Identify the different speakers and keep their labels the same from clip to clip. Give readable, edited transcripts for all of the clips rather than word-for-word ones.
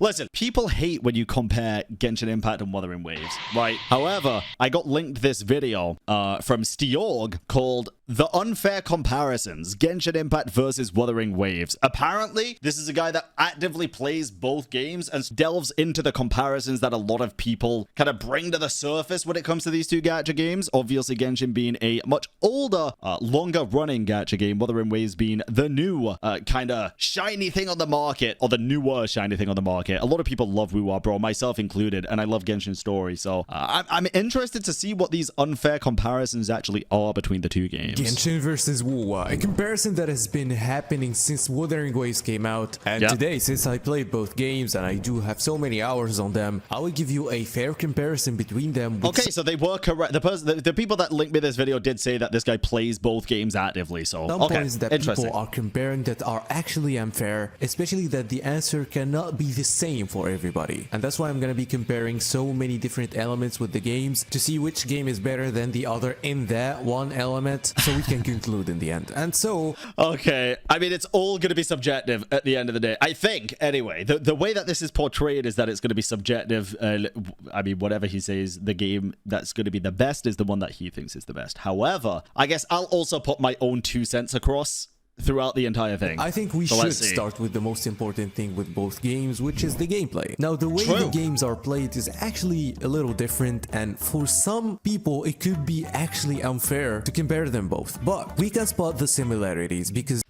Speaker 1: Listen, people hate when you compare Genshin Impact and Wuthering Waves, right? However, I got linked this video from Stiorg called The Unfair Comparisons, Genshin Impact versus Wuthering Waves. Apparently, this is a guy that actively plays both games and delves into the comparisons that a lot of people kind of bring to the surface when it comes to these two gacha games. Obviously, Genshin being a much older, longer-running gacha game, Wuthering Waves being the new kind of shiny thing on the market, or the newer shiny thing on the market. A lot of people love Wuwa, bro, myself included, and I love Genshin's story, so I'm interested to see what these unfair comparisons actually are between the two games.
Speaker 2: Genshin versus Wuwa, a comparison that has been happening since Wuthering Waves came out, and today, since I played both games and I do have so many hours on them, I will give you a fair comparison between them.
Speaker 1: Okay, so they were correct. The people that linked me this video did say that this guy plays both games actively, so
Speaker 2: some points that people are comparing that are actually unfair, especially that the answer cannot be the same for everybody, and that's why I'm gonna be comparing so many different elements with the games to see which game is better than the other in that one element, so we can conclude in the end. And so
Speaker 1: okay, I mean, it's all gonna be subjective at the end of the day, I think. Anyway, the way that this is portrayed is that it's gonna be subjective. I mean, whatever he says, the game that's gonna be the best is the one that he thinks is the best. However, I guess I'll also put my own 2 cents across throughout the entire thing.
Speaker 2: I think we should start with the most important thing with both games, which is the gameplay. Now, the way the games are played is actually a little different, and for some people it could be actually unfair to compare them both, but we can spot the similarities because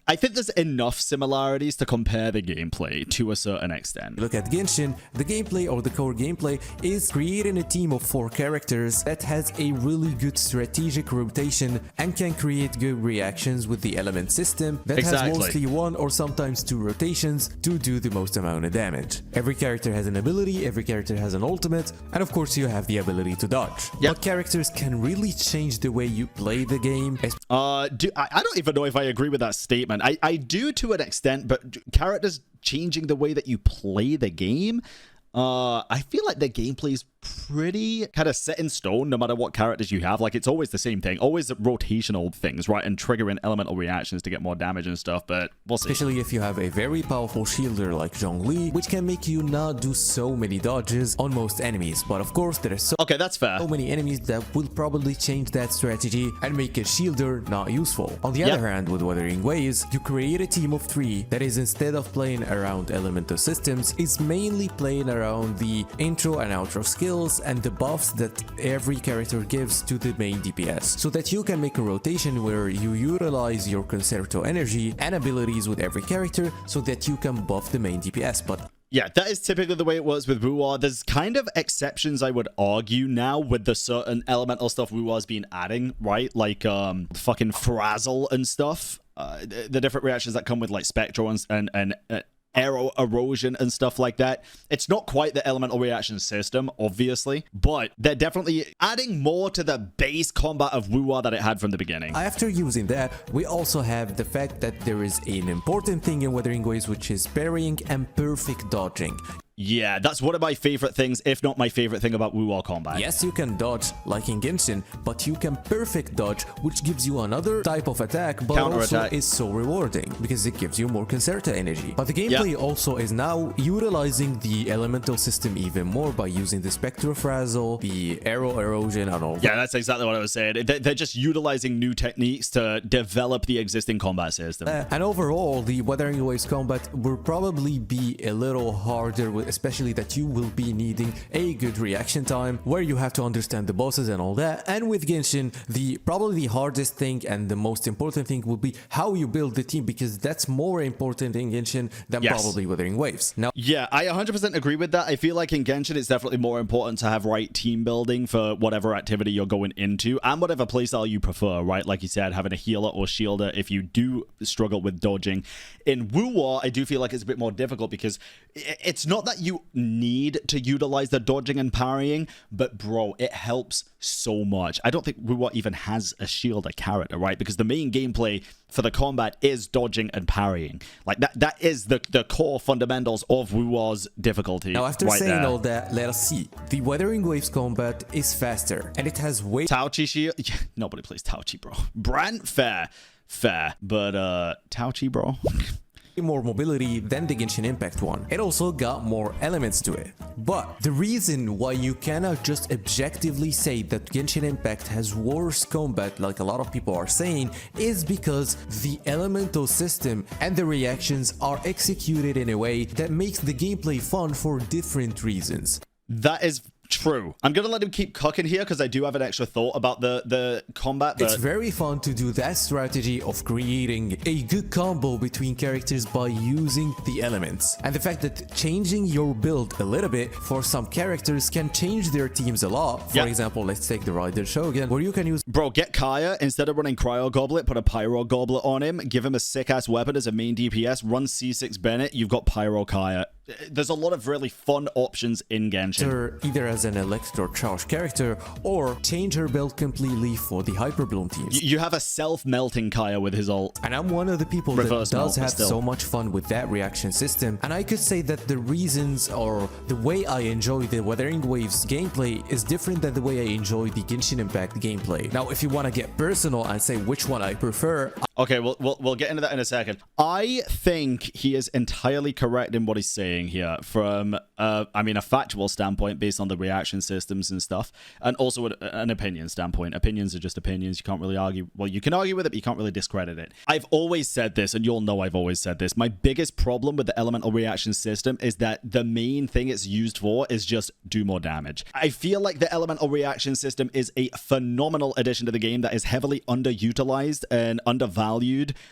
Speaker 1: I think there's enough similarities to compare the gameplay to a certain extent.
Speaker 2: Look at Genshin, the gameplay or the core gameplay is creating a team of 4 characters that has a really good strategic rotation and can create good reactions with the element system that has mostly 1 or sometimes 2 rotations to do the most amount of damage. Every character has an ability, every character has an ultimate, and of course you have the ability to dodge. But characters can really change the way you play the game.
Speaker 1: I don't even know if I agree with that statement. I do to an extent, but characters changing the way that you play the game, I feel like the gameplay is pretty kind of set in stone no matter what characters you have. Like, it's always the same thing, always rotational things, right, and triggering elemental reactions to get more damage and stuff, but we'll see.
Speaker 2: Especially if you have a very powerful shielder like Zhongli, which can make you not do so many dodges on most enemies, but of course there are so many enemies that will probably change that strategy and make a shielder not useful. On the other hand, with Wuthering Waves, you create a team of 3 that is, instead of playing around elemental systems, is mainly playing around the intro and outro skills and the buffs that every character gives to the main DPS, so that you can make a rotation where you utilize your concerto energy and abilities with every character so that you can buff the main DPS. But
Speaker 1: yeah, that is typically the way it was with Wuwa. There's kind of exceptions, I would argue, now with the certain elemental stuff Wuwa's been adding, right? Like fucking Frazzle and stuff. The different reactions that come with like Spectral and arrow erosion and stuff like that. It's not quite the elemental reaction system, obviously, but they're definitely adding more to the base combat of Wuwa that it had from the beginning.
Speaker 2: After using that, we also have the fact that there is an important thing in Wuthering Waves, which is parrying and perfect dodging.
Speaker 1: Yeah, that's one of my favorite things, if not my favorite thing about Wuwa combat.
Speaker 2: Yes, you can dodge like in Genshin, but you can perfect dodge, which gives you another type of attack, but also is so rewarding because it gives you more concerta energy. But the gameplay also is now utilizing the elemental system even more by using the Spectral Frazzle, the arrow erosion, and all that.
Speaker 1: Yeah, that's exactly what I was saying. They're just utilizing new techniques to develop the existing combat system.
Speaker 2: And overall, the Wuthering Waves combat will probably be a little harder, especially that you will be needing a good reaction time where you have to understand the bosses and all that. And with Genshin, probably the hardest thing and the most important thing will be how you build the team, because that's more important in Genshin than probably Wuthering Waves. Now,
Speaker 1: yeah, I 100% agree with that. I feel like in Genshin, it's definitely more important to have right team building for whatever activity you're going into and whatever playstyle you prefer, right? Like you said, having a healer or shielder if you do struggle with dodging. In Wuwa, I do feel like it's a bit more difficult because it's not that you need to utilize the dodging and parrying, but bro, it helps so much. I don't think Wuwa even has a shielder character, right? Because the main gameplay for the combat is dodging and parrying. Like that is the core fundamentals of Wuwa's difficulty.
Speaker 2: Now, after saying all that, let us see. The Wuthering Waves combat is faster, and it has way...
Speaker 1: Tauchi shield? Yeah, nobody plays Tauchi, bro. Brand? Fair. But Tauchi, bro...
Speaker 2: more mobility than the Genshin Impact one. It also got more elements to it. But the reason why you cannot just objectively say that Genshin Impact has worse combat like a lot of people are saying is because the elemental system and the reactions are executed in a way that makes the gameplay fun for different reasons.
Speaker 1: That is true. I'm gonna let him keep cooking here because I do have an extra thought about the combat. But
Speaker 2: it's very fun to do that strategy of creating a good combo between characters by using the elements. And the fact that changing your build a little bit for some characters can change their teams a lot. For example, let's take the Rider Shogun, where you can use...
Speaker 1: Bro, get Kaya. Instead of running Cryo Goblet, put a Pyro Goblet on him. Give him a sick-ass weapon as a main DPS. Run C6 Bennett. You've got Pyro Kaya. There's a lot of really fun options in Genshin.
Speaker 2: Either as an electro-charged character or change her build completely for the Hyper Bloom teams.
Speaker 1: You have a self-melting Kaya with his ult.
Speaker 2: And I'm one of the people that does have so much fun with that reaction system. And I could say that the reasons or the way I enjoy the Wuthering Waves gameplay is different than the way I enjoy the Genshin Impact gameplay. Now, if you want to get personal and say which one I prefer...
Speaker 1: Okay, we'll get into that in a second. I think he is entirely correct in what he's saying here from, I mean, a factual standpoint based on the reaction systems and stuff, and also an opinion standpoint. Opinions are just opinions. You can't really argue. Well, you can argue with it, but you can't really discredit it. I've always said this, and you'll know I've always said this. My biggest problem with the elemental reaction system is that the main thing it's used for is just do more damage. I feel like the elemental reaction system is a phenomenal addition to the game that is heavily underutilized and undervalued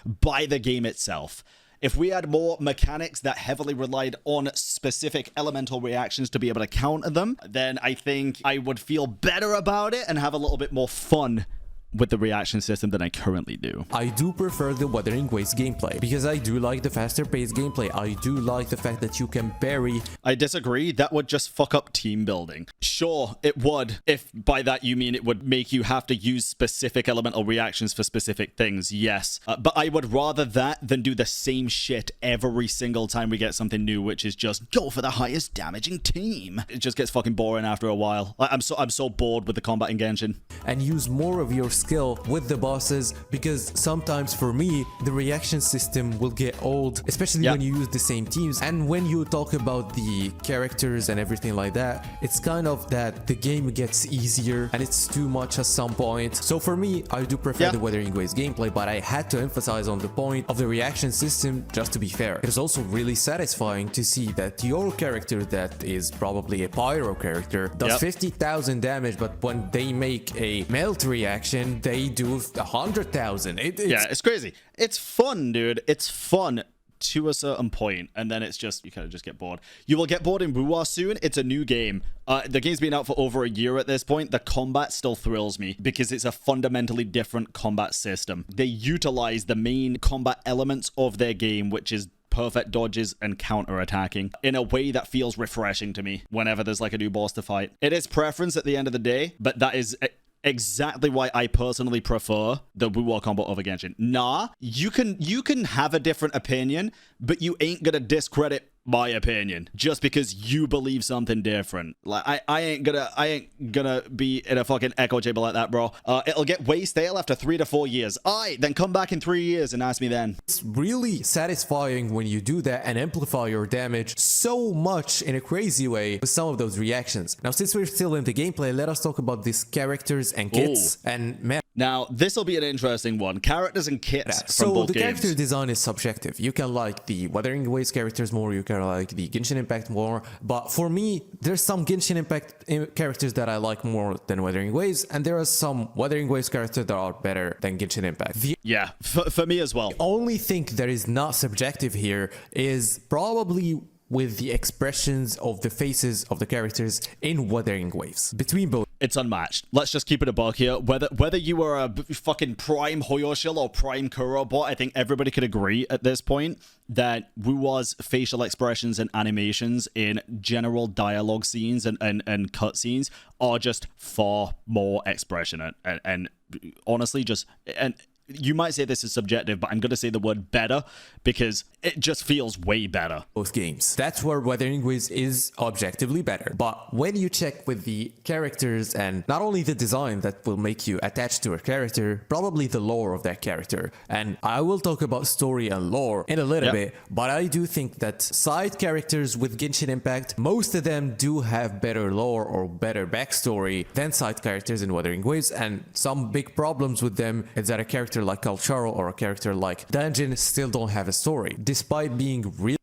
Speaker 1: by the game itself. If we had more mechanics that heavily relied on specific elemental reactions to be able to counter them, then I think I would feel better about it and have a little bit more fun with the reaction system than I currently do.
Speaker 2: I do prefer the Wuthering Waves gameplay because I do like the faster paced gameplay. I do like the fact that you can bury...
Speaker 1: I disagree. That would just fuck up team building. Sure, it would. If by that you mean it would make you have to use specific elemental reactions for specific things, yes. But I would rather that than do the same shit every single time we get something new, which is just go for the highest damaging team. It just gets fucking boring after a while. I'm so bored with the combat in Genshin.
Speaker 2: And use more of your skill with the bosses, because sometimes for me the reaction system will get old, especially when you use the same teams. And when you talk about the characters and everything like that, it's kind of that the game gets easier and it's too much at some point. So for me, I do prefer the Wuthering Waves gameplay, but I had to emphasize on the point of the reaction system just to be fair. It is also really satisfying to see that your character that is probably a pyro character does 50,000 damage, but when they make a melt reaction they do 100,000.
Speaker 1: It's crazy. It's fun, dude. It's fun to a certain point, and then it's just, you kind of just get bored. You will get bored in Wuwa soon. It's a new game. The game's been out for over a year at this point. The combat still thrills me because it's a fundamentally different combat system. They utilize the main combat elements of their game, which is perfect dodges and counter-attacking, in a way that feels refreshing to me whenever there's like a new boss to fight. It is preference at the end of the day, but that is exactly why I personally prefer the Wuwa combo over Genshin. Nah, you can have a different opinion, but you ain't gonna discredit my opinion just because you believe something different. Like I ain't gonna be in a fucking echo chamber like that, bro. It'll get way stale after 3 to 4 years. Then come back in 3 years and ask me then.
Speaker 2: It's really satisfying when you do that and amplify your damage so much in a crazy way with some of those reactions. Now, since we're still in the gameplay, let us talk about these characters and kits. And man,
Speaker 1: now this will be an interesting one. Characters and kits from
Speaker 2: so
Speaker 1: both
Speaker 2: the
Speaker 1: games.
Speaker 2: character design is subjective. You can like the Wuthering Waves characters more, you can like the Genshin Impact more, but for me there's some Genshin Impact characters that I like more than Wuthering Waves, and there are some Wuthering Waves characters that are better than Genshin Impact.
Speaker 1: For me as well.
Speaker 2: The only thing that is not subjective here is probably with the expressions of the faces of the characters in Wuthering Waves. Between both,
Speaker 1: it's unmatched. Let's just keep it a buck here. Whether you are a fucking prime Hoyoshil or prime Kurobot, I think everybody could agree at this point that Wuwa's facial expressions and animations in general dialogue scenes and cutscenes are just far more expressionate and honestly just you might say this is subjective, but I'm going to say the word better because it just feels way better.
Speaker 2: Both games. That's where Wuthering Waves is objectively better. But when you check with the characters and not only the design that will make you attached to a character, probably the lore of that character. And I will talk about story and lore in a little bit, but I do think that side characters with Genshin Impact, most of them do have better lore or better backstory than side characters in Wuthering Waves, and some big problems with them is that a character like Kalcharo or a character like Dungeon still don't have a story, despite being really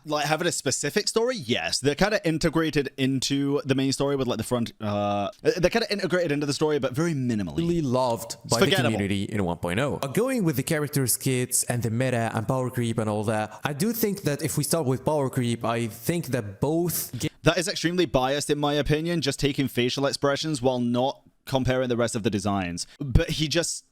Speaker 1: like having a specific story. Yes, they're kind of integrated into the main story with like the front. They're kind of integrated into the story, but very minimally.
Speaker 2: Really loved by the community in 1.0. Going with the characters kits and the meta and power creep and all that, I do think that if we start with power creep, I think that both.
Speaker 1: That is extremely biased in my opinion. Just taking facial expressions while not comparing the rest of the designs. But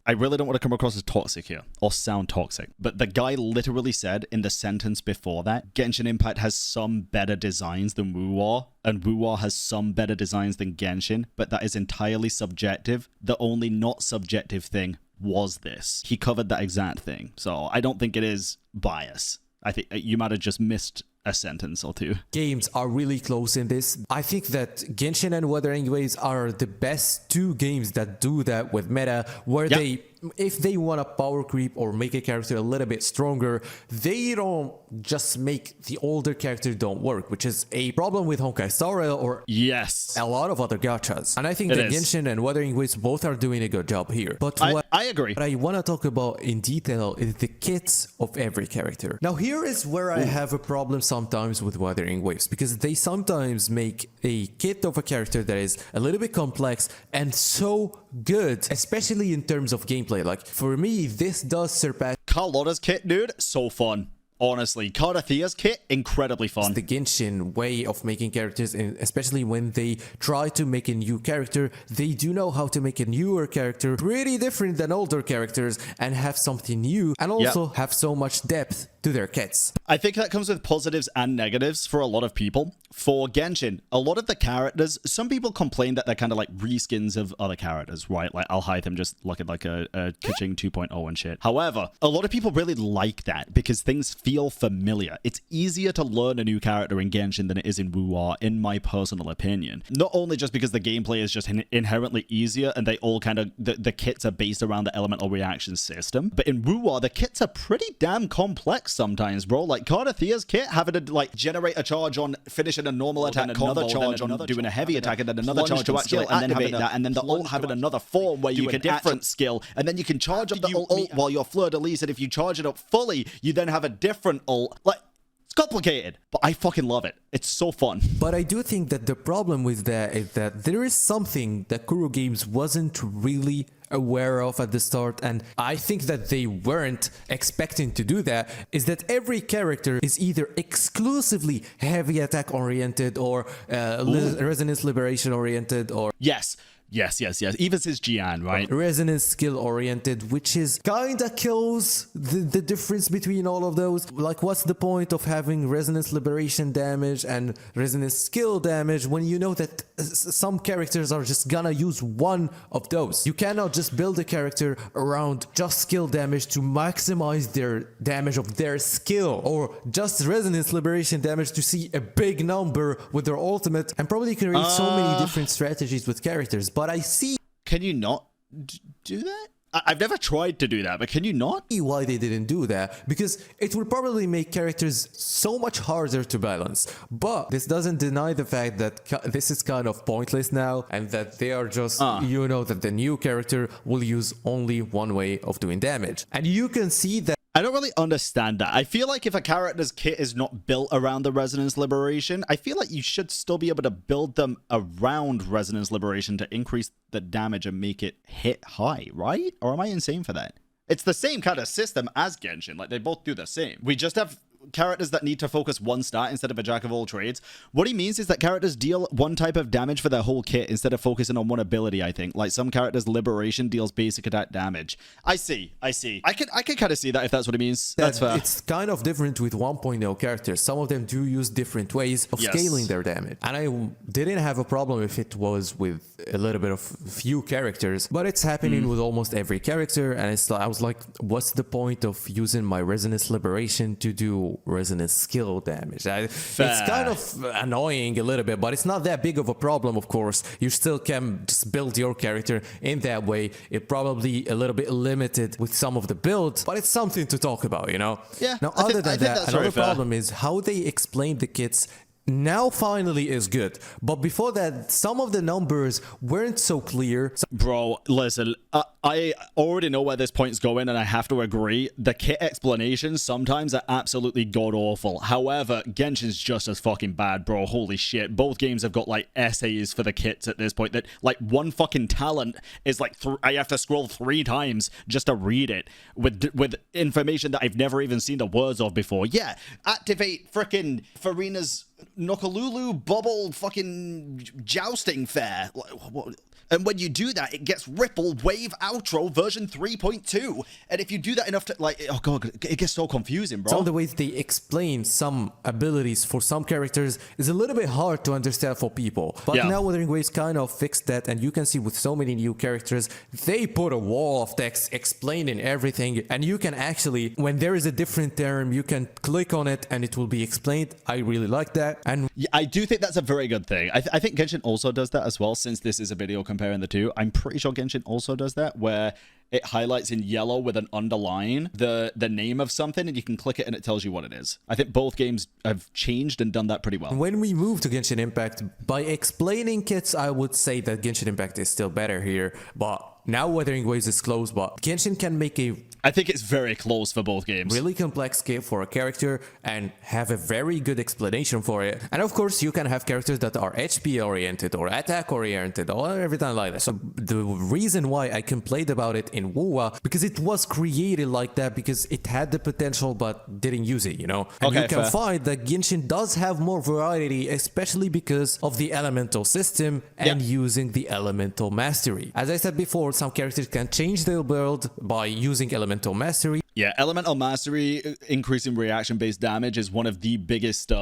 Speaker 1: I really don't want to come across as toxic here or sound toxic, but the guy literally said in the sentence before that, Genshin Impact has some better designs than WoW, and WoW has some better designs than Genshin, but that is entirely subjective. The only not subjective thing was this. He covered that exact thing. So I don't think it is bias. I think you might have just missed a sentence or two.
Speaker 2: Games are really close in this. I think that Genshin and Wuthering Waves are the best two games that do that with meta, where they, if they want to power creep or make a character a little bit stronger, they don't just make the older character don't work, which is a problem with Honkai Star Rail or a lot of other gachas. And I think that Genshin and Wuthering Waves both are doing a good job here. But
Speaker 1: I agree.
Speaker 2: What I want to talk about in detail is the kits of every character. Now here is where I have a problem sometimes with Wuthering Waves, because they sometimes make a kit of a character that is a little bit complex and so good, especially in terms of gameplay. Like for me, this does surpass
Speaker 1: Carlotta's kit, dude. So fun. Honestly, Cardathia's kit, incredibly fun.
Speaker 2: The Genshin way of making characters, especially when they try to make a new character, they do know how to make a newer character pretty different than older characters and have something new and also have so much depth to their kits.
Speaker 1: I think that comes with positives and negatives for a lot of people. For Genshin, a lot of the characters, some people complain that they're kind of like reskins of other characters, right? Like Alhaitham just looking like a Keqing 2.0 and shit. However, a lot of people really like that because things feel familiar. It's easier to learn a new character in Genshin than it is in WoW, in my personal opinion. Not only just because the gameplay is just inherently easier and they all kind of, the kits are based around the elemental reaction system, but in WoW, the kits are pretty damn complex sometimes, bro. Like Cardathia's kit, having to like generate a charge on finishing a normal attack, another charge on doing a heavy attack, and then another charge to actually activate that, and then the ult having another form where you can different skill, and then you can charge up the ult while you're fleur-de-lis, and if you charge it up fully, you then have a different ult. Like, it's complicated, but I fucking love it. It's so fun.
Speaker 2: But I do think that the problem with that is that there is something that Kuro Games wasn't really aware of at the start, and I think that they weren't expecting to do that, is that every character is either exclusively heavy attack oriented or resonance liberation oriented or
Speaker 1: Yes. Even since Jian, right?
Speaker 2: Resonance skill oriented, which is kinda kills the difference between all of those. Like, what's the point of having resonance liberation damage and resonance skill damage when you know that some characters are just gonna use one of those? You cannot just build a character around just skill damage to maximize their damage of their skill, or just resonance liberation damage to see a big number with their ultimate, and probably create so many different strategies with characters. But I see.
Speaker 1: Can you not do that? I've never tried to do that, but can you not?
Speaker 2: Why they didn't do that? Because it would probably make characters so much harder to balance. But this doesn't deny the fact that this is kind of pointless now, and that they are just, you know, that the new character will use only one way of doing damage. And you can see that.
Speaker 1: I don't really understand that. I feel like if a character's kit is not built around the Resonance Liberation, I feel like you should still be able to build them around Resonance Liberation to increase the damage and make it hit high, right? Or am I insane for that? It's the same kind of system as Genshin. Like, they both do the same. We just have characters that need to focus one stat instead of a jack of all trades. What he means is that characters deal one type of damage for their whole kit instead of focusing on one ability, I think. Like some characters, Liberation deals basic attack damage. I see. I can kind of see that if that's what it means. That's fair.
Speaker 2: It's kind of different with 1.0 characters. Some of them do use different ways of scaling their damage. And I didn't have a problem if it was with a little bit of few characters, but it's happening with almost every character. And I was like, what's the point of using my Resonance Liberation to do Resonance skill damage? It's kind of annoying a little bit, but it's not that big of a problem, of course. You still can just build your character in that way. It probably a little bit limited with some of the builds, but it's something to talk about, you know?
Speaker 1: Yeah.
Speaker 2: Now, other than that, another problem is how they explain the kits now finally is good. But before that, some of the numbers weren't so clear.
Speaker 1: Bro, listen, I already know where this point's going, and I have to agree. The kit explanations sometimes are absolutely god-awful. However, Genshin's just as fucking bad, bro. Holy shit. Both games have got, like, essays for the kits at this point. That, like, one fucking talent is, like, I have to scroll 3 times just to read it with information that I've never even seen the words of before. Yeah, activate frickin' Farina's Nokolulu bubble fucking jousting fair. And when you do that, it gets Ripple Wave Outro version 3.2. And if you do that enough to, like, oh god, it gets so confusing, bro.
Speaker 2: Some of the ways they explain some abilities for some characters is a little bit hard to understand for people. But now Wuthering Waves kind of fixed that, and you can see with so many new characters, they put a wall of text explaining everything, and you can actually, when there is a different term, you can click on it and it will be explained. I really like that. And
Speaker 1: yeah, I do think that's a very good thing. I think Genshin also does that as well, since this is a video comparing the two. I'm pretty sure Genshin also does that, where it highlights in yellow with an underline the name of something, and you can click it and it tells you what it is. I think both games have changed and done that pretty well.
Speaker 2: When we move to Genshin Impact, by explaining kits, I would say that Genshin Impact is still better here, but now Wuthering Waves is close, but Genshin can make
Speaker 1: I think it's very close for both games.
Speaker 2: Really complex kit for a character and have a very good explanation for it. And of course, you can have characters that are HP oriented or attack oriented or everything like that. So the reason why I complained about it in WoA, because it was created like that, because it had the potential but didn't use it, you know? And you can find that Genshin does have more variety, especially because of the elemental system and using the elemental mastery. As I said before, some characters can change their build by using elemental mastery.
Speaker 1: Yeah, elemental mastery, increasing reaction-based damage, is one of the biggest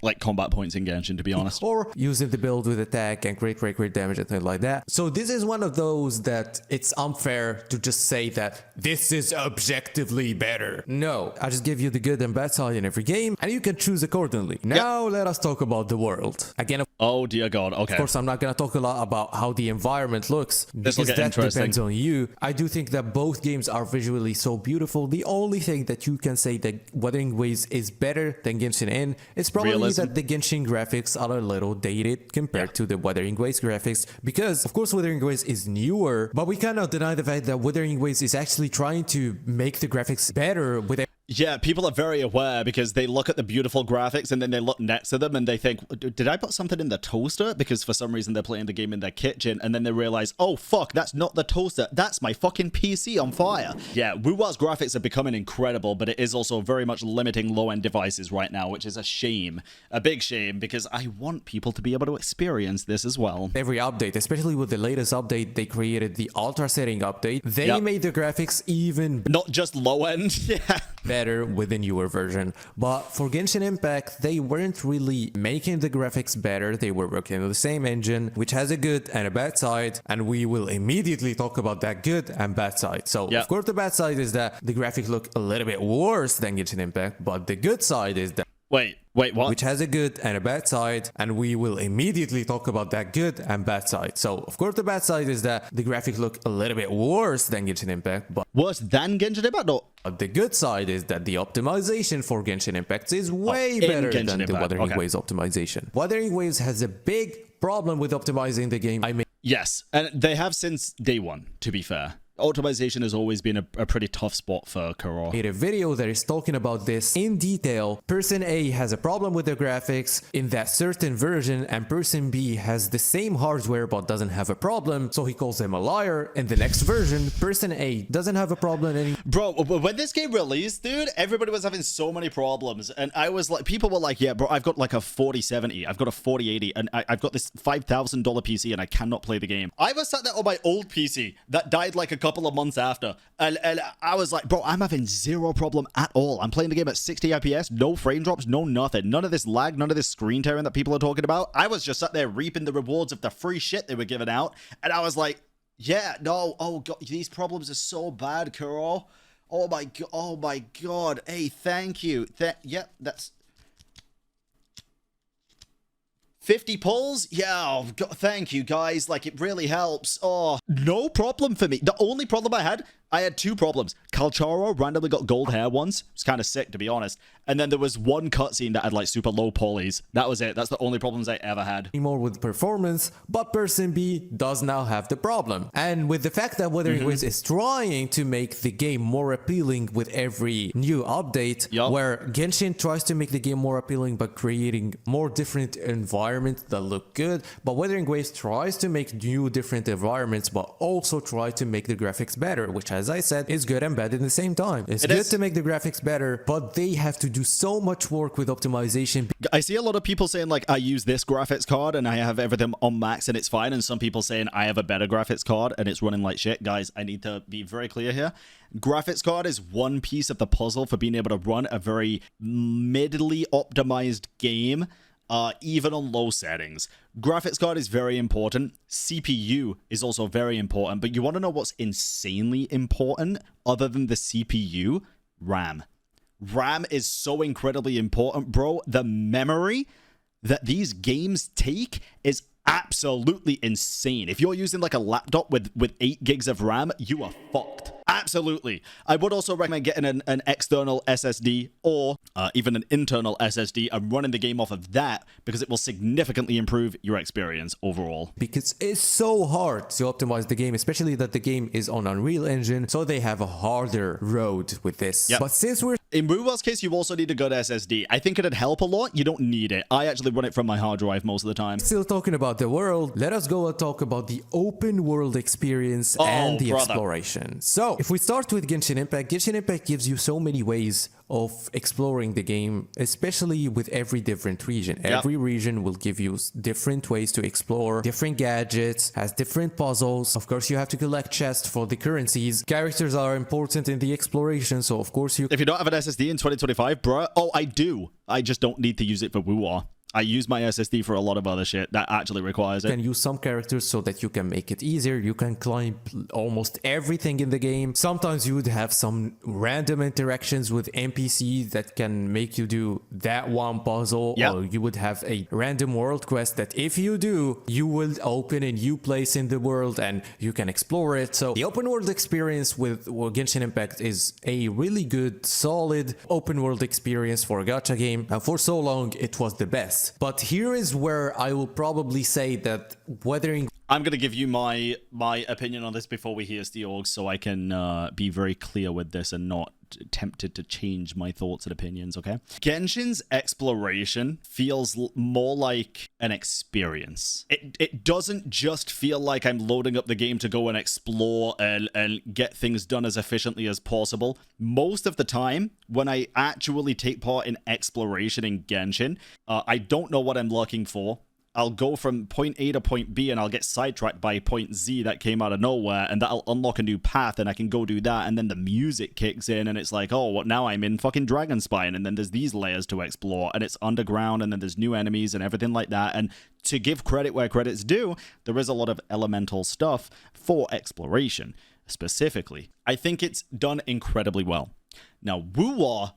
Speaker 1: like combat points in Genshin, to be honest.
Speaker 2: Or using the build with attack and great damage and things like that. So this is one of those that it's unfair to just say that this is objectively better. No, I just give you the good and bad side in every game, and you can choose accordingly. Now let us talk about the world. Again,
Speaker 1: oh dear god, okay.
Speaker 2: Of course, I'm not gonna talk a lot about how the environment looks, because that depends on you. I do think that both games are visually so beautiful. The only thing that you can say that Wuthering Waves is better than Genshin in is probably that the Genshin graphics are a little dated compared to the Wuthering Waves graphics, because of course Wuthering Waves is newer, but we cannot deny the fact that Wuthering Waves is actually trying to make the graphics better with
Speaker 1: Yeah, people are very aware because they look at the beautiful graphics and then they look next to them and they think, did I put something in the toaster? Because for some reason they're playing the game in their kitchen, and then they realize, oh fuck, that's not the toaster, that's my fucking PC on fire. Yeah, WoW's graphics are becoming incredible, but it is also very much limiting low-end devices right now, which is a shame. A big shame, because I want people to be able to experience this as well.
Speaker 2: Every update, especially with the latest update, they created the ultra setting update. They made the graphics even
Speaker 1: not just low-end,
Speaker 2: better with the newer version. But for Genshin Impact, they weren't really making the graphics better. They were working on the same engine, which has a good and a bad side, and we will immediately talk about that good and bad side. So of course the bad side is that the graphics look a little bit worse than Genshin Impact, but the good side is that
Speaker 1: Wait, what?
Speaker 2: Which has a good and a bad side, and we will immediately talk about that good and bad side. So, of course, the bad side is that the graphics look a little bit worse than Genshin Impact, but
Speaker 1: worse than Genshin Impact? No.
Speaker 2: The good side is that the optimization for Genshin Impact is way better than the Wuthering Waves optimization. Wuthering Waves has a big problem with optimizing the game.
Speaker 1: Yes, and they have since day one, to be fair. Optimization has always been a pretty tough spot for Kuro.
Speaker 2: Made a video that is talking about this in detail. Person A has a problem with the graphics in that certain version, and person B has the same hardware but doesn't have a problem, so he calls him a liar. In the next version, person A doesn't have a problem anymore.
Speaker 1: Bro, when this game released, dude, everybody was having so many problems, and I was like, people were like, yeah, bro, I've got like a 4070, I've got a 4080, and I've got this $5,000 PC, and I cannot play the game. I was sat there on my old PC that died like a couple of months after, and I was like, bro, I'm having zero problem at all. I'm playing the game at 60 FPS, no frame drops, no nothing, none of this lag, none of this screen tearing that people are talking about. I was just sat there reaping the rewards of the free shit they were giving out, and I was like, yeah, no, oh god, these problems are so bad, Kuro. Oh my god, hey, thank you. Yep, that's 50 pulls? Yeah, thank you, guys. Like, it really helps. Oh, no problem for me. The only problem I had two problems. Calcharo randomly got gold hair once. It's kind of sick, to be honest. And then there was one cutscene that had, like, super low polys. That was it. That's the only problems I ever had.
Speaker 2: More with performance, but person B does now have the problem. And with the fact that Wuthering Waves is trying to make the game more appealing with every new update, where Genshin tries to make the game more appealing by creating more different environments that look good, but Wuthering Waves tries to make new different environments, but also try to make the graphics better, which, as I said, is good and bad at the same time. It's good to make the graphics better, but they have to do so much work with optimization.
Speaker 1: I see a lot of people saying, like, I use this graphics card and I have everything on max and it's fine, and some people saying I have a better graphics card and it's running like shit. Guys, I need to be very clear here. Graphics card is one piece of the puzzle for being able to run a very middly optimized game, even on low settings. Graphics card is very important. CPU is also very important, but you want to know what's insanely important other than the CPU? RAM. RAM is so incredibly important, bro. The memory that these games take is absolutely insane. If you're using like a laptop with 8 gigs of RAM, you are fucked. Absolutely. I would also recommend getting an external SSD or even an internal SSD and running the game off of that, because it will significantly improve your experience overall.
Speaker 2: Because it's so hard to optimize the game, especially that the game is on Unreal Engine, so they have a harder road with this.
Speaker 1: Yep.
Speaker 2: But since we're
Speaker 1: in Wuwa's case, you also need a good SSD. I think it'd help a lot. You don't need it. I actually run it from my hard drive most of the time.
Speaker 2: Still talking about the world, let us go and talk about the open world experience and the exploration. So, if we start with Genshin Impact gives you so many ways of exploring the game, especially with every different region. Every region will give you different ways to explore, different gadgets, has different puzzles. Of course, you have to collect chests for the currencies. Characters are important in the exploration, so of course
Speaker 1: If you don't have an SSD in 2025, bruh, oh, I do. I just don't need to use it for Wuwa. I use my SSD for a lot of other shit that actually requires it.
Speaker 2: You can use some characters so that you can make it easier. You can climb almost everything in the game. Sometimes you would have some random interactions with NPCs that can make you do that one puzzle. Or you would have a random world quest that if you do, you will open a new place in the world and you can explore it. So the open world experience with Genshin Impact is a really good, solid open world experience for a gacha game. And for so long, it was the best. But here is where I will probably say that Wuthering...
Speaker 1: I'm going to give you my opinion on this before we hear Steorg, so I can be very clear with this and not tempted to change my thoughts and opinions, okay? Genshin's exploration feels more like an experience. It doesn't just feel like I'm loading up the game to go and explore and get things done as efficiently as possible. Most of the time, when I actually take part in exploration in Genshin, I don't know what I'm looking for. I'll go from point A to point B and I'll get sidetracked by point Z that came out of nowhere, and that'll unlock a new path and I can go do that, and then the music kicks in and it's like, oh, well, now I'm in fucking Dragonspine, and then there's these layers to explore and it's underground and then there's new enemies and everything like that. And to give credit where credit's due, there is a lot of elemental stuff for exploration specifically. I think it's done incredibly well. Now, Wuwa,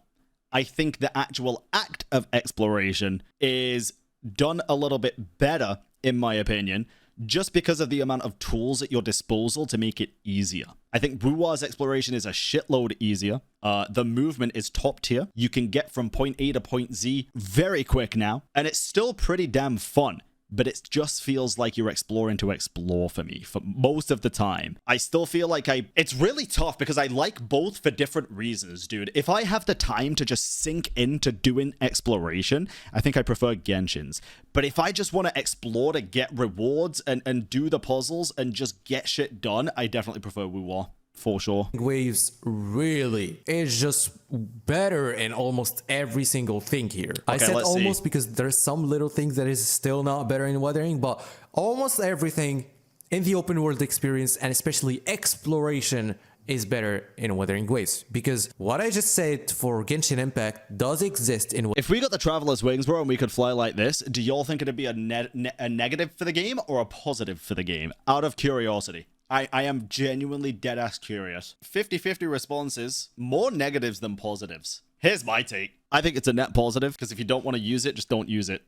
Speaker 1: I think the actual act of exploration is done a little bit better, in my opinion, just because of the amount of tools at your disposal to make it easier. I think Wuwa's exploration is a shitload easier. The movement is top tier. You can get from point A to point Z very quick now, and it's still pretty damn fun. but it just feels like you're exploring to explore for me for most of the time. I still feel like it's really tough because I like both for different reasons, dude. If I have the time to just sink into doing exploration, I think I prefer Genshin's. But if I just want to explore to get rewards and do the puzzles and just get shit done, I definitely prefer Wuwa. For sure.
Speaker 2: Waves really is just better in almost every single thing here. I said almost because there's some little things that is still not better in Wuthering, but almost everything in the open world experience and especially exploration is better in Wuthering Waves, because what I just said for Genshin Impact does exist in...
Speaker 1: If we got the Traveler's Wings, bro, and we could fly like this, do y'all think it'd be a negative for the game or a positive for the game? Out of curiosity. I am genuinely dead-ass curious. 50-50 responses, more negatives than positives. Here's my take. I think it's a net positive, because if you don't want to use it, just don't use it.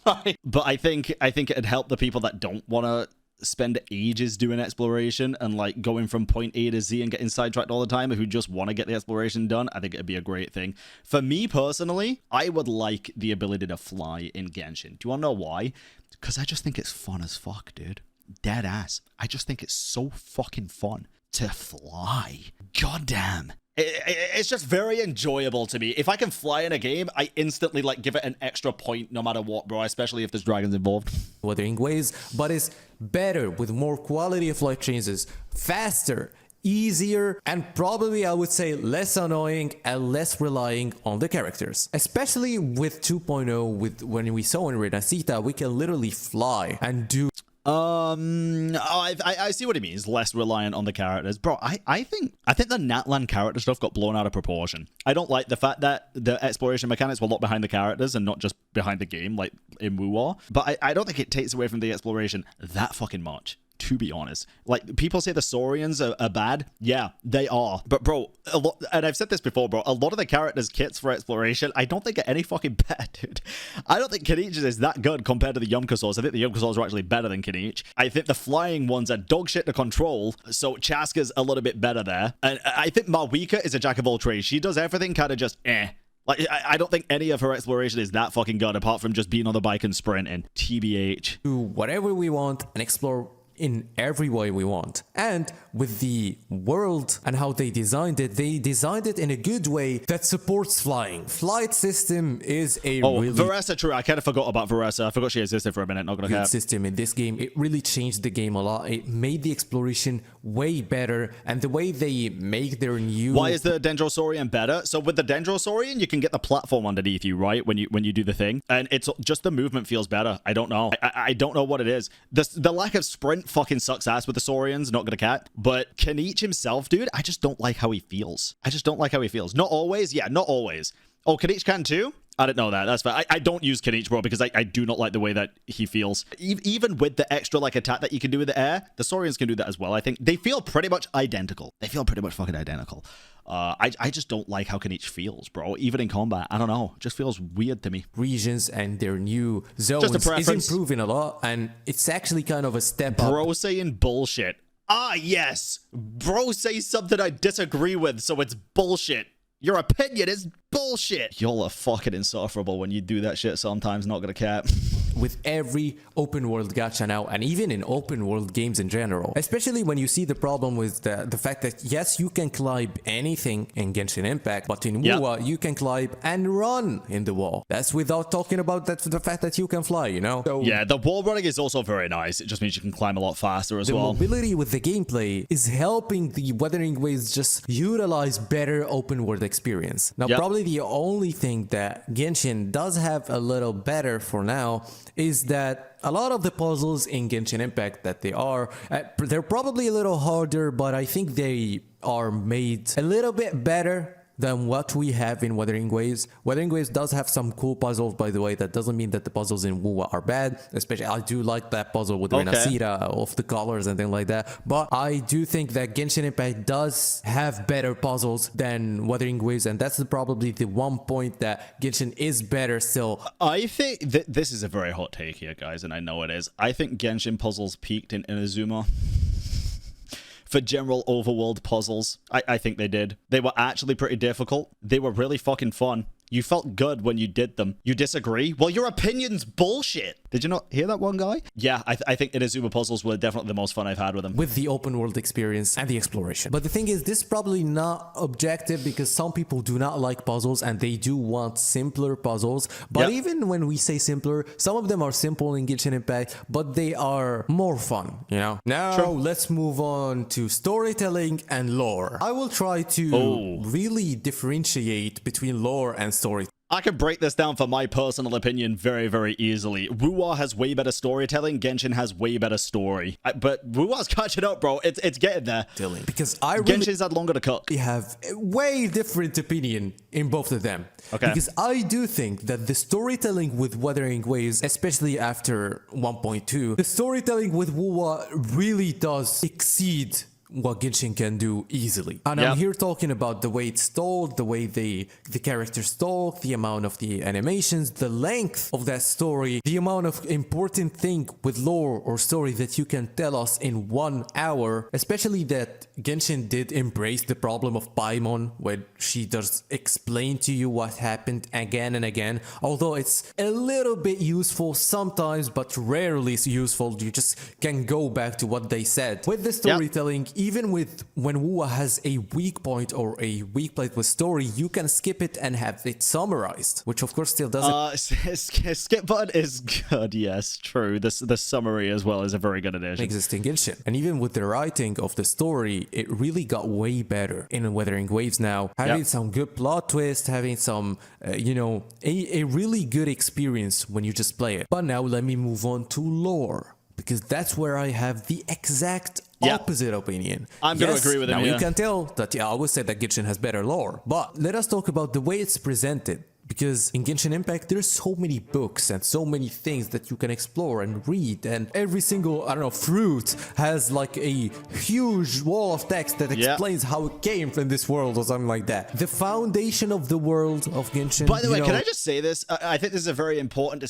Speaker 1: But I think it'd help the people that don't want to spend ages doing exploration and like going from point A to Z and getting sidetracked all the time, who just want to get the exploration done. I think it'd be a great thing. For me personally, I would like the ability to fly in Genshin. Do you want to know why? Because I just think it's fun as fuck, dude. Dead ass. I just think it's so fucking fun to fly. Goddamn. It's just very enjoyable to me. If I can fly in a game, I instantly like give it an extra point no matter what, bro, especially if there's dragons involved.
Speaker 2: Wuthering Waves, but it's better with more quality of life changes, faster, easier, and probably I would say less annoying and less relying on the characters. Especially with 2.0, with when we saw in Renacita, we can literally fly and do...
Speaker 1: I see what he means. Less reliant on the characters, bro. I think the Natlan character stuff got blown out of proportion. I don't like the fact that the exploration mechanics were a lot behind the characters and not just behind the game, like in Wuwa. But I don't think it takes away from the exploration that fucking much, to be honest. Like, people say the Saurians are bad. Yeah, they are. But, bro, and I've said this before, bro, a lot of the characters' kits for exploration, I don't think are any fucking better, dude. I don't think Kenichi's is that good compared to the Yumkasaurs. I think the Yumkasaurs are actually better than Kenich. I think the flying ones are dog shit to control, so Chaska's a little bit better there. And I think Marwika is a jack of all trades. She does everything kind of just Like, I don't think any of her exploration is that fucking good, apart from just being on the bike and sprinting. TBH.
Speaker 2: Do whatever we want and explore in every way we want. And with the world and how they designed it in a good way that supports flying. Flight system is a really...
Speaker 1: Veressa, true. I kind of forgot about Veressa. I forgot she existed for a minute, not gonna cap.
Speaker 2: System in this game. It really changed the game a lot. It made the exploration way better, and the way they make their new...
Speaker 1: Why is the Dendrosaurian better? So with the Dendrosaurian, you can get the platform underneath you, right? When you do the thing. And it's just the movement feels better. I don't know. I don't know what it is. The lack of sprint fucking sucks ass with the Saurians, not gonna cat. But Kenich himself, dude, I just don't like how he feels. Not always. Yeah, not always. Oh, Kenich can too? I didn't know that. That's fair. I don't use Kenich, bro, because I do not like the way that he feels. Even with the extra like attack that you can do with the air, the Saurians can do that as well. I think they feel pretty much identical. They feel pretty much fucking identical. I just don't like how Kenich feels, bro. Even in combat, I don't know. It just feels weird to me.
Speaker 2: Regions and their new zones is improving a lot, and it's actually kind of a step up.
Speaker 1: Bro saying bullshit. Ah, yes. Bro says something I disagree with, so it's bullshit. Your opinion is bullshit. Y'all are fucking insufferable when you do that shit sometimes, not gonna cap.
Speaker 2: With every open world gacha now, and even in open world games in general. Especially when you see the problem with the fact that, yes, you can climb anything in Genshin Impact, but in Wuwa, you can climb and run in the wall. That's without talking about the fact that you can fly, you know? So,
Speaker 1: yeah, the wall running is also very nice. It just means you can climb a lot faster as well.
Speaker 2: The mobility with the gameplay is helping the Wuthering Waves just utilize better open world experience. Now, probably the only thing that Genshin does have a little better for now is that a lot of the puzzles in Genshin Impact that they're probably a little harder, but I think they are made a little bit better than what we have in Wuthering Waves. Wuthering Waves does have some cool puzzles, by the way. That doesn't mean that the puzzles in Wuwa are bad. Especially, I do like that puzzle with Renacita of the colors and things like that. But I do think that Genshin Impact does have better puzzles than Wuthering Waves, and that's probably the one point that Genshin is better still.
Speaker 1: I think this is a very hot take here, guys, and I know it is. I think Genshin puzzles peaked in Inazuma. For general overworld puzzles, I think they did. They were actually pretty difficult. They were really fucking fun. You felt good when you did them. You disagree? Well, your opinion's bullshit. Did you not hear that one guy? Yeah, I think Inazuma puzzles were definitely the most fun I've had with them.
Speaker 2: With the open world experience and the exploration. But the thing is, this is probably not objective because some people do not like puzzles and they do want simpler puzzles. But even when we say simpler, some of them are simple in Genshin Impact, but they are more fun, you know? Now, let's move on to storytelling and lore. I will try to really differentiate between lore and story.
Speaker 1: I can break this down for my personal opinion very, very easily. Wuwa has way better storytelling. Genshin has way better story. But Wuwa's catching up, bro. It's getting there.
Speaker 2: Because I really
Speaker 1: Genshin's had longer to cook.
Speaker 2: have a way different opinion in both of them.
Speaker 1: Okay.
Speaker 2: Because I do think that the storytelling with Wuthering Waves, especially after 1.2, the storytelling with Wuwa really does exceed what Genshin can do easily. And I'm here talking about the way it's told, the way the characters talk, the amount of the animations, the length of that story, the amount of important thing with lore or story that you can tell us in 1 hour, especially that Genshin did embrace the problem of Paimon, where she does explain to you what happened again and again, although it's a little bit useful sometimes, but rarely useful. You just can go back to what they said. With the storytelling, even with when Wuwa has a weak point or a weak plate with story, you can skip it and have it summarized, which of course still doesn't.
Speaker 1: Skip button is good, yes, true. The summary as well is a very good addition.
Speaker 2: Existing Genshin. And even with the writing of the story, it really got way better in Wuthering Waves now. Having some good plot twist, having some, a really good experience when you just play it. But now let me move on to lore, because that's where I have the exact opposite opinion.
Speaker 1: I'm going to agree with him.
Speaker 2: Now you can tell that I always say that Genshin has better lore, but let us talk about the way it's presented. Because in Genshin Impact, there's so many books and so many things that you can explore and read. And every single, fruit has like a huge wall of text that explains how it came from this world or something like that. The foundation of the world of Genshin.
Speaker 1: By the way, can I just say this? I think this is a very important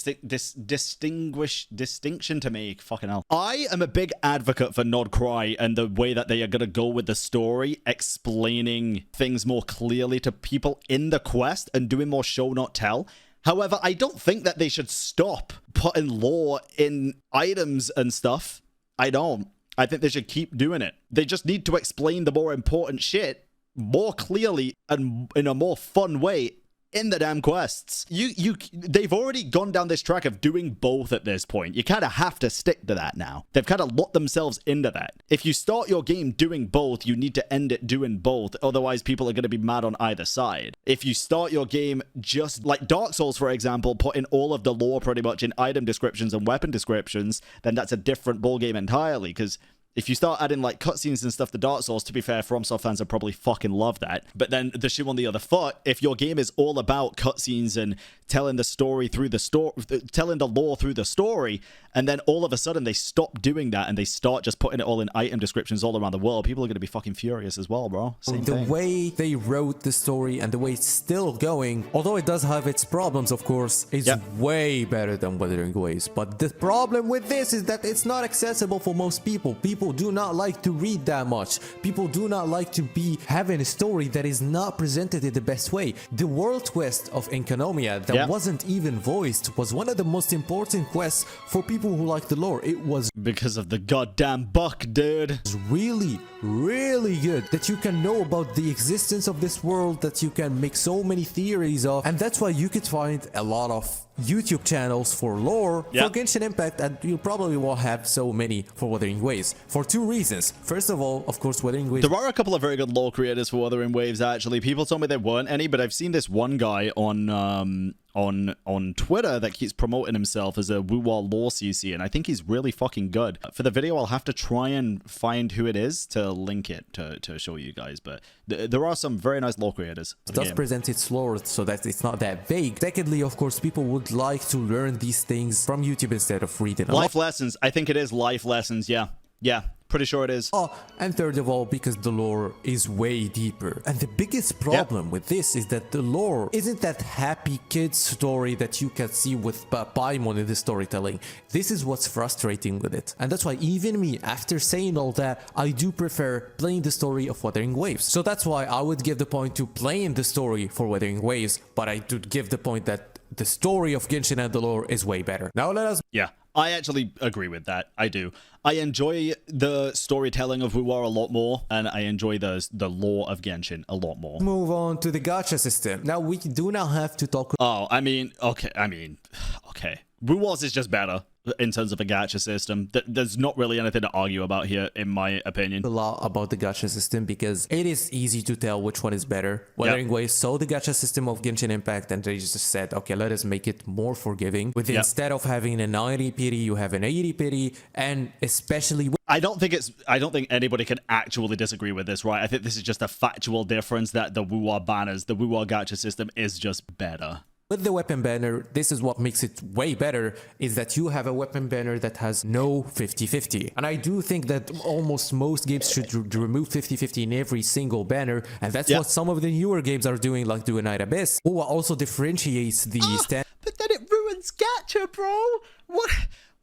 Speaker 1: distinction to make. Fucking hell. I am a big advocate for Nod Cry and the way that they are going to go with the story, explaining things more clearly to people in the quest and doing more show not tell. However, I don't think that they should stop putting lore in items and stuff. I don't. I think they should keep doing it. They just need to explain the more important shit more clearly and in a more fun way in the damn quests. They've already gone down this track of doing both at this point. You kind of have to stick to that now. They've kind of locked themselves into that. If you start your game doing both, you need to end it doing both. Otherwise, people are going to be mad on either side. If you start your game just like Dark Souls, for example, putting all of the lore pretty much in item descriptions and weapon descriptions, then that's a different ballgame entirely, because if you start adding like cutscenes and stuff to Dark Souls, to be fair, FromSoft fans would probably fucking love that. But then the shoe on the other foot, if your game is all about cutscenes and telling the story through the story, telling the lore through the story, and then all of a sudden they stop doing that and they start just putting it all in item descriptions all around the world, people are going to be fucking furious as well, bro. Same thing.
Speaker 2: The way they wrote the story and the way it's still going, although it does have its problems, of course, is way better than Wuthering Waves. But the problem with this is that it's not accessible for most people. People do not like to read that much. People do not like to be having a story that is not presented in the best way. The world quest of Enkanomiya that wasn't even voiced was one of the most important quests for people who like the lore. It was
Speaker 1: because of the goddamn buck, dude.
Speaker 2: It's really, really good that you can know about the existence of this world, that you can make so many theories of, and that's why you could find a lot of YouTube channels for lore for Genshin Impact, and you probably won't have so many for Wuthering Waves for two reasons. First of all, of course, Wuthering Waves.
Speaker 1: There are a couple of very good lore creators for Wuthering Waves, actually. People told me there weren't any, but I've seen this one guy on Twitter that keeps promoting himself as a Wuwa lore CC, and I think he's really fucking good. For the video, I'll have to try and find who it is to link it to show you guys, but there are some very nice lore creators.
Speaker 2: It does present its lore so that it's not that vague. Secondly, of course, people would like to learn these things from YouTube instead of reading.
Speaker 1: Life lessons. I think it is life lessons, yeah. Yeah, pretty sure it is.
Speaker 2: Oh, and third of all, because the lore is way deeper. And the biggest problem with this is that the lore isn't that happy kid story that you can see with Paimon in the storytelling. This is what's frustrating with it. And that's why even me, after saying all that, I do prefer playing the story of Wuthering Waves. So that's why I would give the point to playing the story for Wuthering Waves, but I do give the point that the story of Genshin and the lore is way better. Now let us...
Speaker 1: Yeah, I actually agree with that. I do. I enjoy the storytelling of Wuwa a lot more, and I enjoy the lore of Genshin a lot more.
Speaker 2: Move on to the gacha system. Now we do not have to talk...
Speaker 1: Oh, okay. Wuwa's is just better in terms of a gacha system. There's not really anything to argue about here, in my opinion.
Speaker 2: A lot about the gacha system because it is easy to tell which one is better. Wuthering Waves saw the gacha system of Genshin Impact and they just said, okay, let us make it more forgiving. With instead of having a 90 pity, you have an 80 pity, and especially...
Speaker 1: I don't think anybody can actually disagree with this, right? I think this is just a factual difference that the Wuwa banners, the Wuwa gacha system is just better.
Speaker 2: With the weapon banner, this is what makes it way better, is that you have a weapon banner that has no 50-50. And I do think that almost most games should remove 50-50 in every single banner, and that's what some of the newer games are doing, like Do a Night Abyss, who also differentiates the stand.
Speaker 1: But then it ruins gacha, bro!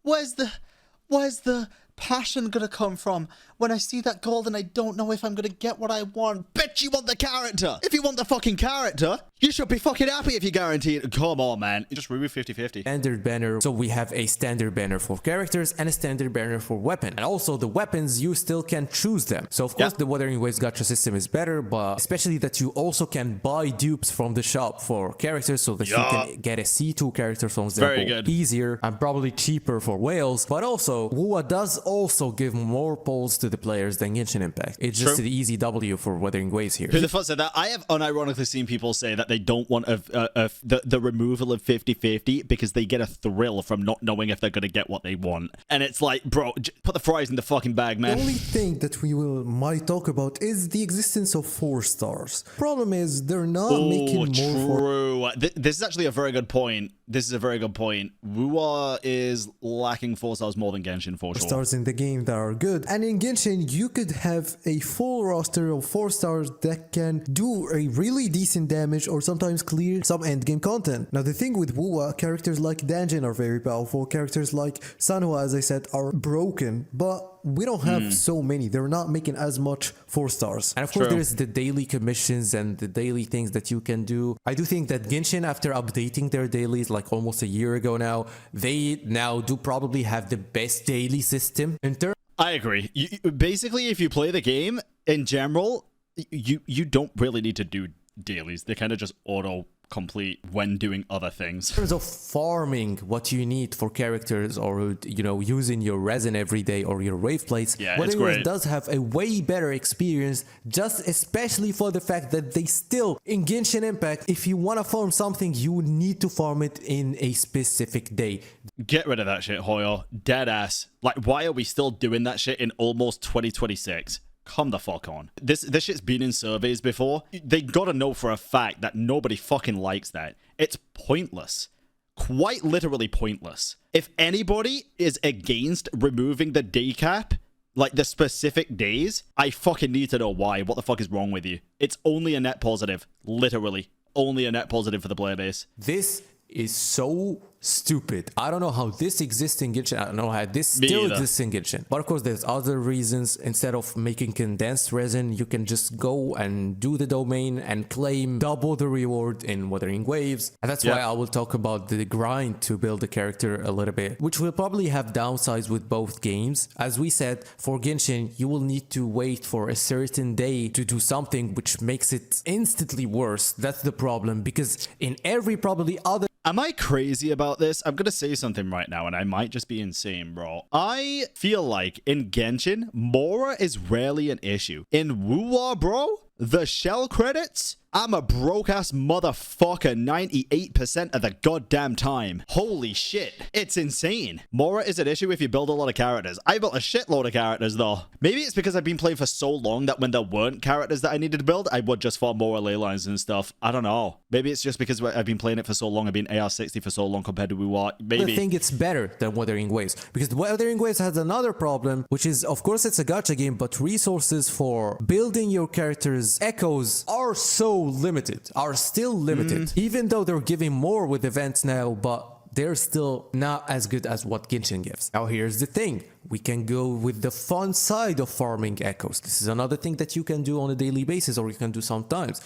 Speaker 1: Where's the passion gonna come from when I see that gold and I don't know if I'm gonna get what I want? Bet you want the character! If you want the fucking character, you should be fucking happy if you guarantee it. Come on, man. You just remove 50-50.
Speaker 2: Standard banner. So we have a standard banner for characters and a standard banner for weapon. And also the weapons, you still can choose them. So of course the Wuthering Waves gacha system is better, but especially that you also can buy dupes from the shop for characters so that you can get a C2 character from example easier and probably cheaper for whales. But also, WoA does also give more polls to the players than Genshin Impact. It's just an easy W for Wuthering Waves here.
Speaker 1: Who the fuck said that? I have unironically seen people say that they don't want the removal of 50-50 because they get a thrill from not knowing if they're going to get what they want. And it's like, bro, put the fries in the fucking bag, man.
Speaker 3: The only thing that we might talk about is the existence of 4 stars. Problem is, they're not making more.
Speaker 1: True. This is actually a very good point. This is a very good point. WoA is lacking 4 stars more than Genshin for sure.
Speaker 3: Stars in the game that are good. And in Genshin, you could have a full roster of 4 stars that can do a really decent damage or sometimes clear some endgame content. Now the thing with WoA, characters like Danjin are very powerful. Characters like Sanhua, as I said, are broken. But we don't have so many. They're not making as much 4 stars.
Speaker 2: And of course, there's the daily commissions and the daily things that you can do. I do think that Genshin, after updating their dailies like almost a year ago now, they now do probably have the best daily system in terms.
Speaker 1: I agree. Basically, if you play the game in general, you don't really need to do dailies. They kind of just auto complete when doing other things.
Speaker 2: In terms of farming what you need for characters, or using your resin every day or your wave plates,
Speaker 1: it
Speaker 2: does have a way better experience, just especially for the fact that they still in Genshin Impact, if you want to farm something, you need to farm it in a specific day.
Speaker 1: Get rid of that shit, Hoyo. Dead ass. Like, why are we still doing that shit in almost 2026? Come the fuck on. This shit's been in surveys before. They gotta know for a fact that nobody fucking likes that. It's pointless. Quite literally pointless. If anybody is against removing the Daycap, like the specific days, I fucking need to know why. What the fuck is wrong with you? It's only a net positive. Literally. Only a net positive for the player base.
Speaker 2: This is so stupid. I don't know how this exists in Genshin. I don't know how this still exists in Genshin. But of course, there's other reasons. Instead of making condensed resin, you can just go and do the domain and claim double the reward in Wuthering Waves. And that's why I will talk about the grind to build the character a little bit, which will probably have downsides with both games. As we said, for Genshin, you will need to wait for a certain day to do something, which makes it instantly worse. That's the problem, because in every probably other...
Speaker 1: Am I crazy about this? I'm gonna say something right now, and I might just be insane, bro. I feel like in Genshin, Mora is rarely an issue. In WoA, bro, The shell credits? I'm a broke-ass motherfucker 98% of the goddamn time. Holy shit. It's insane. Mora is an issue if you build a lot of characters. I built a shitload of characters, though. Maybe it's because I've been playing for so long that when there weren't characters that I needed to build, I would just farm Mora ley lines and stuff. I don't know. Maybe it's just because I've been playing it for so long. I've been AR60 for so long compared to Wuwa. Maybe.
Speaker 2: I think it's better than Wuthering Waves, because Wuthering Waves has another problem, which is, of course, it's a gacha game, but resources for building your characters' echoes are so limited, are still limited, even though they're giving more with events now, but they're still not as good as what Genshin gives. Now here's the thing, we can go with the fun side of farming echoes. This is another thing that you can do on a daily basis, or you can do sometimes.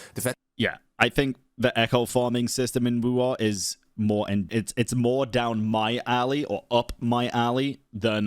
Speaker 1: Yeah, I think the echo farming system in Wuwa is more, and it's more down my alley or up my alley than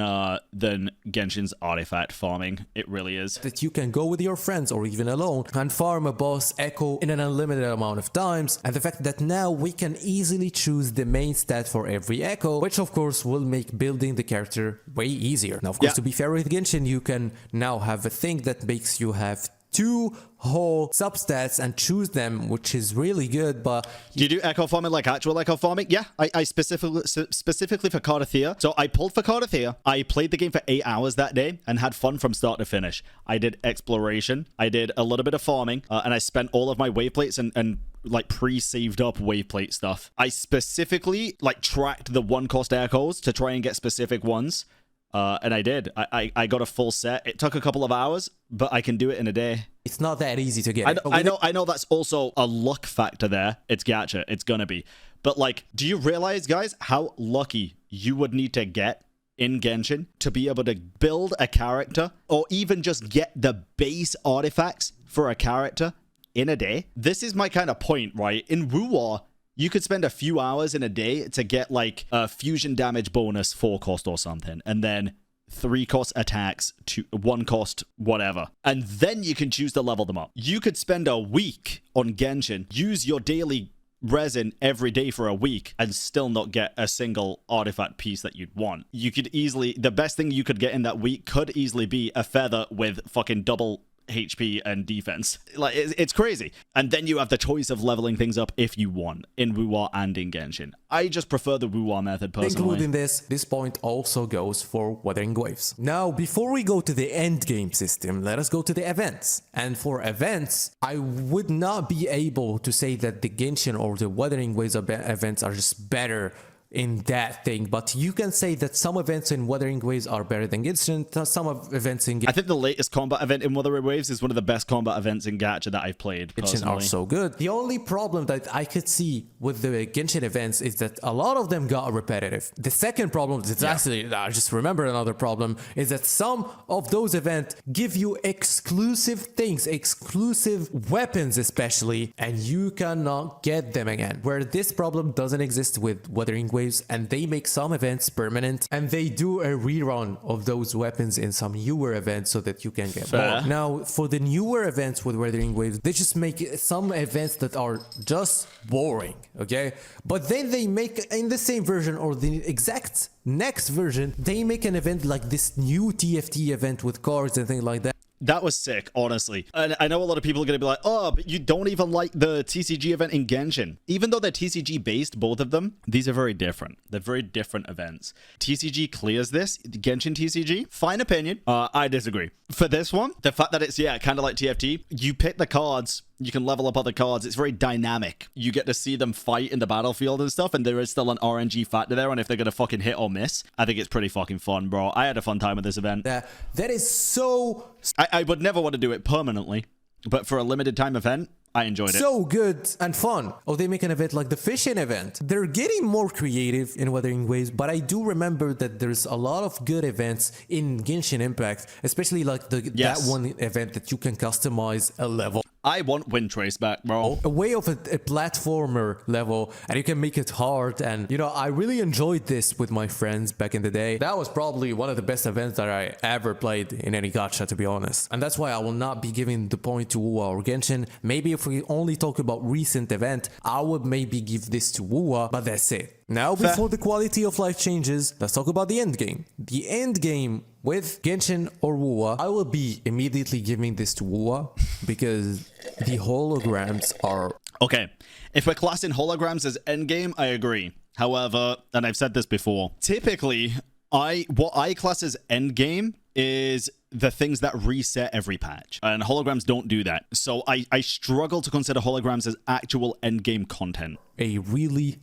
Speaker 1: Genshin's artifact farming. It really is.
Speaker 2: That you can go with your friends or even alone and farm a boss echo in an unlimited amount of times, and the fact that now we can easily choose the main stat for every echo, which of course will make building the character way easier. Now of course, to be fair with Genshin, you can now have a thing that makes you have 2 whole substats and choose them, which is really good. But
Speaker 1: do you do echo farming like actual echo farming? Yeah, I specifically for Cardathea. So I pulled for Cardathea. I played the game for 8 hours that day and had fun from start to finish. I did exploration. I did a little bit of farming, and I spent all of my wave plates and like pre-saved up wave plate stuff. I specifically like tracked the 1-cost echoes to try and get specific ones. And I did. I got a full set. It took a couple of hours, but I can do it in a day.
Speaker 2: It's not that easy to get.
Speaker 1: I know that's also a luck factor there. It's gacha. It's gonna be. But like, do you realize, guys, how lucky you would need to get in Genshin to be able to build a character or even just get the base artifacts for a character in a day? This is my kind of point, right? In Wuwa, you could spend a few hours in a day to get like a fusion damage bonus 4-cost or something, and then 3-cost attacks to 1-cost whatever. And then you can choose to level them up. You could spend a week on Genshin, use your daily resin every day for a week, and still not get a single artifact piece that you'd want. You could easily, the best thing you could get in that week could easily be a feather with fucking double HP and defense. Like, it's crazy. And then you have the choice of leveling things up if you want in Wuwa and in Genshin. I just prefer the Wuwa method personally.
Speaker 2: Including this point also goes for Wuthering Waves. Now, before we go to the end game system, let us go to the events. And for events, I would not be able to say that the Genshin or the Wuthering Waves events are just better in that thing, but you can say that some events in Wuthering Waves are better than Genshin, some events in
Speaker 1: I think the latest combat event in Wuthering Waves is one of the best combat events in Gacha that I've played
Speaker 2: Genshin are so good. The only problem that I could see with the Genshin events is that a lot of them got repetitive. The second problem is actually, I just remember another problem, is that some of those events give you exclusive things, exclusive weapons especially, and you cannot get them again. Where this problem doesn't exist with Wuthering Waves, and they make some events permanent, and they do a rerun of those weapons in some newer events so that you can get more. Now, for the newer events with Wuthering Waves, they just make some events that are just boring, okay? But then they make, in the same version or the exact next version, they make an event like this new TFT event with cards and things like that.
Speaker 1: That was sick, honestly. And I know a lot of people are going to be like, oh, but you don't even like the TCG event in Genshin. Even though they're TCG based, both of them, these are very different. They're very different events. TCG clears this. Genshin TCG, fine opinion. I disagree. For this one, the fact that it's, kind of like TFT, you pick the cards, you can level up other cards. It's very dynamic. You get to see them fight in the battlefield and stuff, and there is still an RNG factor there, and if they're going to fucking hit or miss, I think it's pretty fucking fun, bro. I had a fun time with this event.
Speaker 2: That is so...
Speaker 1: I would never want to do it permanently, but for a limited time event, I enjoyed it.
Speaker 2: So good and fun. Oh, they make an event like the fishing event. They're getting more creative in Wuthering Waves, but I do remember that there's a lot of good events in Genshin Impact, especially like that one event that you can customize a level.
Speaker 1: I want Wind Trace back, bro.
Speaker 2: A way of a platformer level, and you can make it hard. And, you know, I really enjoyed this with my friends back in the day. That was probably one of the best events that I ever played in any gacha, to be honest. And that's why I will not be giving the point to Wuwa or Genshin. Maybe if we only talk about recent event, I would maybe give this to Wuwa, but that's it. Now, before the quality of life changes, let's talk about the end game. The end game with Genshin or Wuwa, I will be immediately giving this to Wuwa because the holograms are...
Speaker 1: Okay, if we're classing holograms as endgame, I agree. However, and I've said this before, typically, what I class as endgame is the things that reset every patch. And holograms don't do that. So I struggle to consider holograms as actual endgame content.
Speaker 2: A really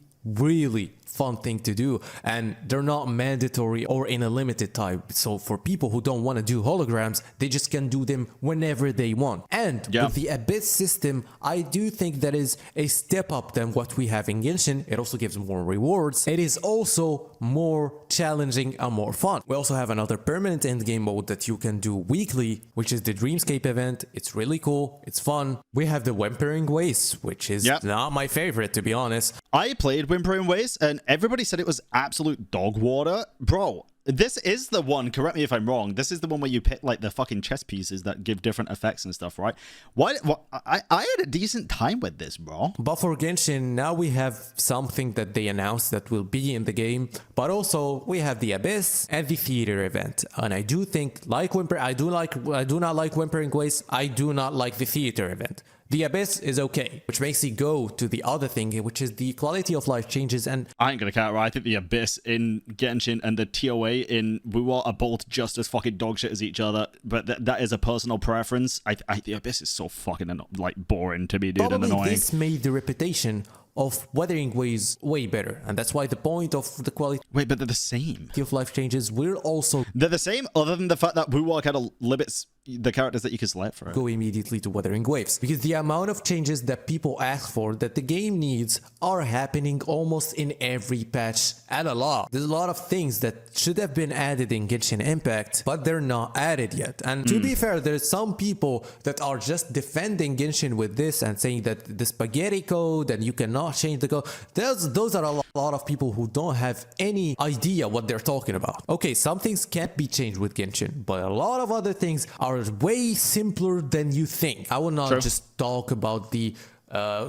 Speaker 2: fun thing to do, and they're not mandatory or in a limited time. So for people who don't want to do holograms, they just can do them whenever they want. And with the Abyss system, I do think that is a step up than what we have in Genshin. It also gives more rewards. It is also more challenging and more fun. We also have another permanent endgame mode that you can do weekly, which is the Dreamscape event. It's really cool. It's fun. We have the Whimpering Waste, which is not my favorite, to be honest.
Speaker 1: I played Whimpering Waste, and everybody said it was absolute dog water. Bro, this is the one, correct me if I'm wrong, this is the one where you pick like the fucking chess pieces that give different effects and stuff, right? I had a decent time with this, bro.
Speaker 2: But for Genshin, now we have something that they announced that will be in the game, but also we have the Abyss and the theater event. And I do think, like I do not like Whimpering Waste, I do not like the theater event. The Abyss is okay, which makes you go to the other thing, which is the quality of life changes. And
Speaker 1: I ain't gonna count, right? I think the Abyss in Genshin and the TOA in Wuwa are both just as fucking dog shit as each other, but that is a personal preference. The Abyss is so fucking like boring to me, dude, and annoying.
Speaker 2: This made the reputation of Wuthering Waves way better, and that's why the point of the quality...
Speaker 1: Wait, but they're the same.
Speaker 2: ...of life changes will also...
Speaker 1: They're the same, other than the fact that Wuwa kind of limits the characters that you can select for it.
Speaker 2: Go immediately to Wuthering Waves, because the amount of changes that people ask for, that the game needs, are happening almost in every patch, and a lot. There's a lot of things that should have been added in Genshin Impact, but they're not added yet. And to be fair, there's some people that are just defending Genshin with this and saying that the spaghetti code and you cannot change the code. Those are a lot of people who don't have any idea what they're talking about. Okay, some things can't be changed with Genshin, but a lot of other things are way simpler than you think. I will not just talk about the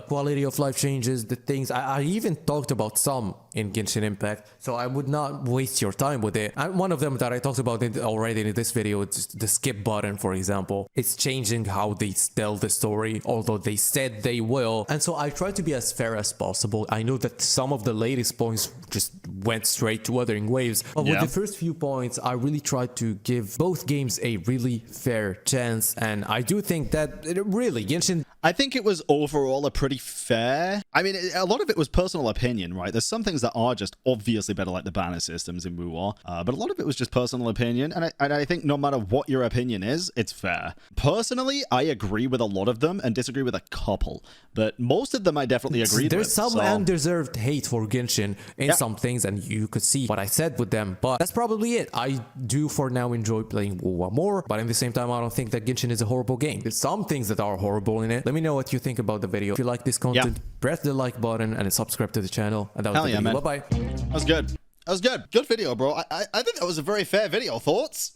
Speaker 2: quality of life changes, the things. I even talked about some in Genshin Impact, so I would not waste your time with it. And one of them that I talked about already in this video, it's the skip button, for example. It's changing how they tell the story, although they said they will. And so I try to be as fair as possible. I know that some of the latest points just went straight to Wuthering Waves, but with the first few points, I really tried to give both games a really fair chance. And I do think that really Genshin...
Speaker 1: I think it was overall a pretty fair... I mean, a lot of it was personal opinion, right? There's some things that are just obviously better, like the banner systems in Wuwa, but a lot of it was just personal opinion, and I think no matter what your opinion is, it's fair. Personally, I agree with a lot of them and disagree with a couple, but most of them I definitely agree with.
Speaker 2: There's some undeserved hate for Genshin in some things, and you could see what I said with them, but that's probably it. I do for now enjoy playing Wuwa more, but at the same time, I don't think that Genshin is a horrible game. There's some things that are horrible in it. Let me know what you think about the video. If you like this content, press the like button and subscribe to the channel. And that was the video. Bye-bye.
Speaker 1: That was good. That was good. Good video, bro. I think that was a very fair video. Thoughts?